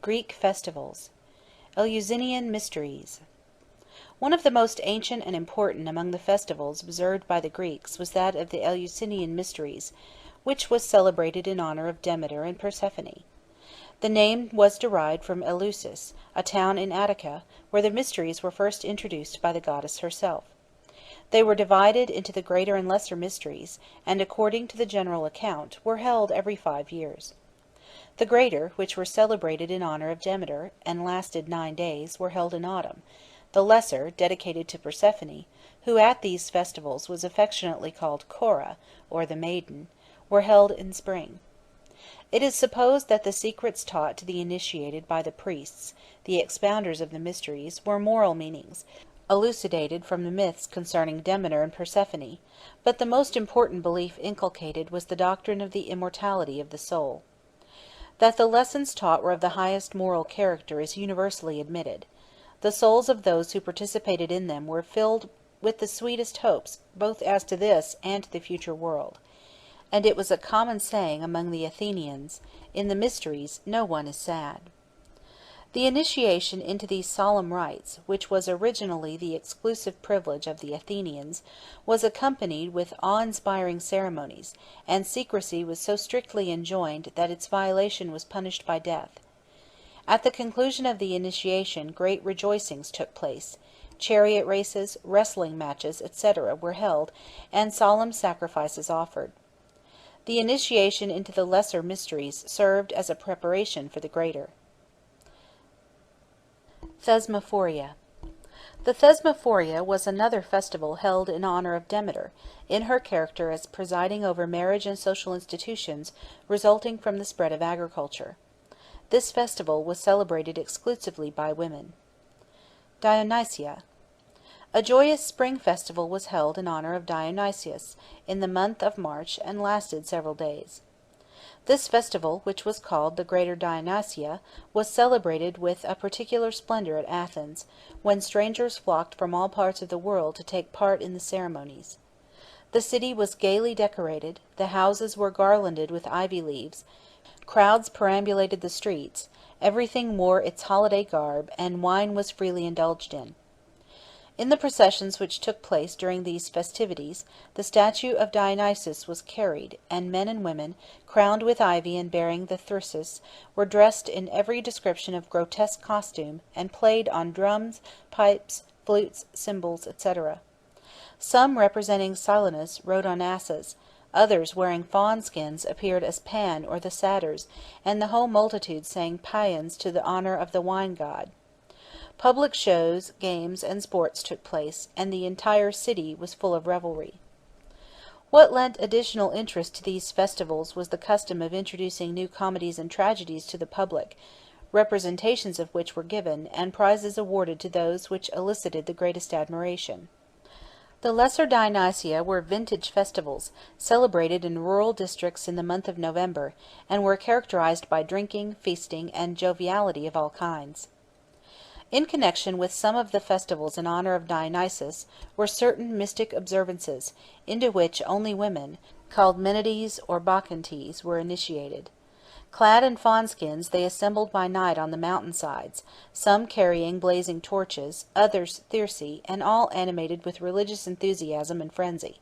Greek festivals. Eleusinian Mysteries. One of the most ancient and important among the festivals observed by the Greeks was that of the Eleusinian Mysteries, which was celebrated in honor of Demeter and Persephone. The name was derived from Eleusis, a town in Attica, where the mysteries were first introduced by the goddess herself. They were divided into the greater and lesser mysteries, and, according to the general account, were held every 5 years. The greater, which were celebrated in honor of Demeter, and lasted 9 days, were held in autumn. The lesser, dedicated to Persephone, who at these festivals was affectionately called Cora, or the Maiden, were held in spring. It is supposed that the secrets taught to the initiated by the priests, the expounders of the mysteries, were moral meanings, elucidated from the myths concerning Demeter and Persephone, but the most important belief inculcated was the doctrine of the immortality of the soul. That the lessons taught were of the highest moral character is universally admitted. The souls of those who participated in them were filled with the sweetest hopes both as to this and to the future world. And it was a common saying among the Athenians, "In the mysteries no one is sad." The initiation into these solemn rites, which was originally the exclusive privilege of the Athenians, was accompanied with awe-inspiring ceremonies, and secrecy was so strictly enjoined that its violation was punished by death. At the conclusion of the initiation great rejoicings took place. Chariot races, wrestling matches, etc., were held, and solemn sacrifices offered. The initiation into the lesser mysteries served as a preparation for the greater. Thesmophora. The Thesmophora was another festival held in honor of Demeter, in her character as presiding over marriage and social institutions resulting from the spread of agriculture. This festival was celebrated exclusively by women. Dionysia. A joyous spring festival was held in honor of Dionysus in the month of March and lasted several days. This festival, which was called the Greater Dionysia, was celebrated with a particular splendor at Athens, when strangers flocked from all parts of the world to take part in the ceremonies. The city was gaily decorated, the houses were garlanded with ivy leaves, crowds perambulated the streets, everything wore its holiday garb, and wine was freely indulged in. In the processions which took place during these festivities, the statue of Dionysus was carried, and men and women, crowned with ivy and bearing the thyrsus, were dressed in every description of grotesque costume, and played on drums, pipes, flutes, cymbals, etc. Some, representing Silenus, rode on asses; others, wearing fawn skins, appeared as Pan or the satyrs, and the whole multitude sang paeans to the honor of the wine god. Public shows, games, and sports took place, and the entire city was full of revelry. What lent additional interest to these festivals was the custom of introducing new comedies and tragedies to the public, representations of which were given, and prizes awarded to those which elicited the greatest admiration. The lesser Dionysia were vintage festivals, celebrated in rural districts in the month of November, and were characterized by drinking, feasting, and joviality of all kinds. In connection with some of the festivals in honor of Dionysus were certain mystic observances, into which only women, called Menides or Bacchantes, were initiated. Clad in fawn skins, they assembled by night on the mountain sides, some carrying blazing torches, others thyrsi, and all animated with religious enthusiasm and frenzy.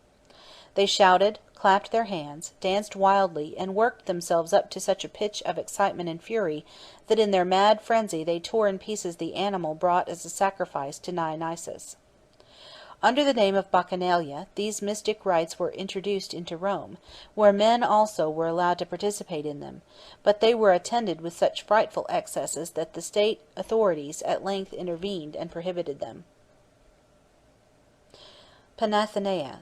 They shouted, clapped their hands, danced wildly, and worked themselves up to such a pitch of excitement and fury that in their mad frenzy they tore in pieces the animal brought as a sacrifice to Dionysus. Under the name of Bacchanalia, these mystic rites were introduced into Rome, where men also were allowed to participate in them, but they were attended with such frightful excesses that the state authorities at length intervened and prohibited them. Panathenaic.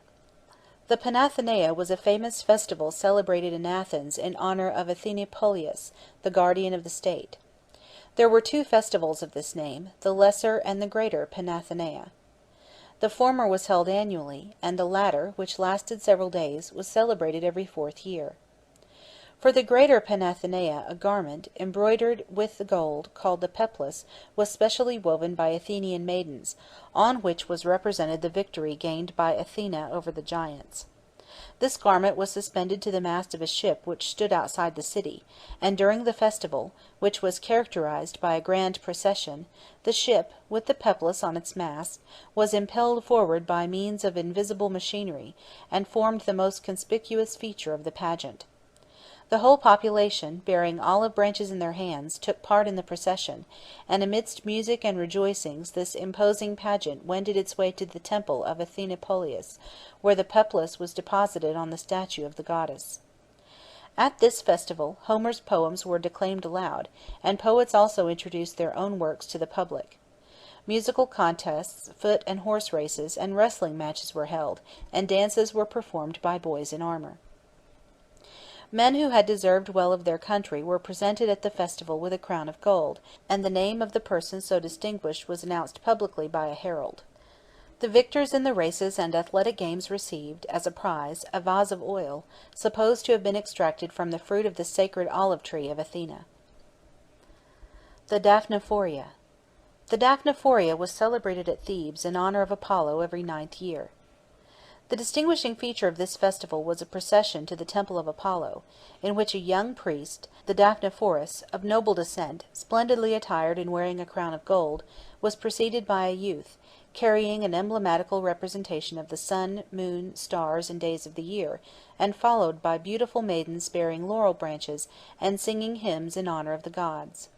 The Panathenaic was a famous festival celebrated in Athens in honor of Athenopolius, the guardian of the state. There were 2 festivals of this name, the lesser and the greater Panathenaic. The former was held annually, and the latter, which lasted several days, was celebrated every 4th year. For the greater Panathenaic a garment, embroidered with gold, called the peplus, was specially woven by Athenian maidens, on which was represented the victory gained by Athena over the giants. This garment was suspended to the mast of a ship which stood outside the city, and during the festival, which was characterized by a grand procession, the ship, with the Peplus on its mast, was impelled forward by means of invisible machinery, and formed the most conspicuous feature of the pageant. The whole population, bearing olive branches in their hands, took part in the procession, and amidst music and rejoicings this imposing pageant wended its way to the temple of Athenopolis, where the Peplus was deposited on the statue of the goddess. At this festival, Homer's poems were declaimed aloud, and poets also introduced their own works to the public. Musical contests, foot and horse races, and wrestling matches were held, and dances were performed by boys in armor. Men who had deserved well of their country were presented at the festival with a crown of gold, and the name of the person so distinguished was announced publicly by a herald. The victors in the races and athletic games received, as a prize, a vase of oil, supposed to have been extracted from the fruit of the sacred olive tree of Athena. The Daphnephoria. The Daphnephoria was celebrated at Thebes in honor of Apollo every 9th year. The distinguishing feature of this festival was a procession to the temple of Apollo, in which a young priest, the Daphnephoros, of noble descent, splendidly attired and wearing a crown of gold, was preceded by a youth, carrying an emblematical representation of the sun, moon, stars, and days of the year, and followed by beautiful maidens bearing laurel branches and singing hymns in honor of the gods.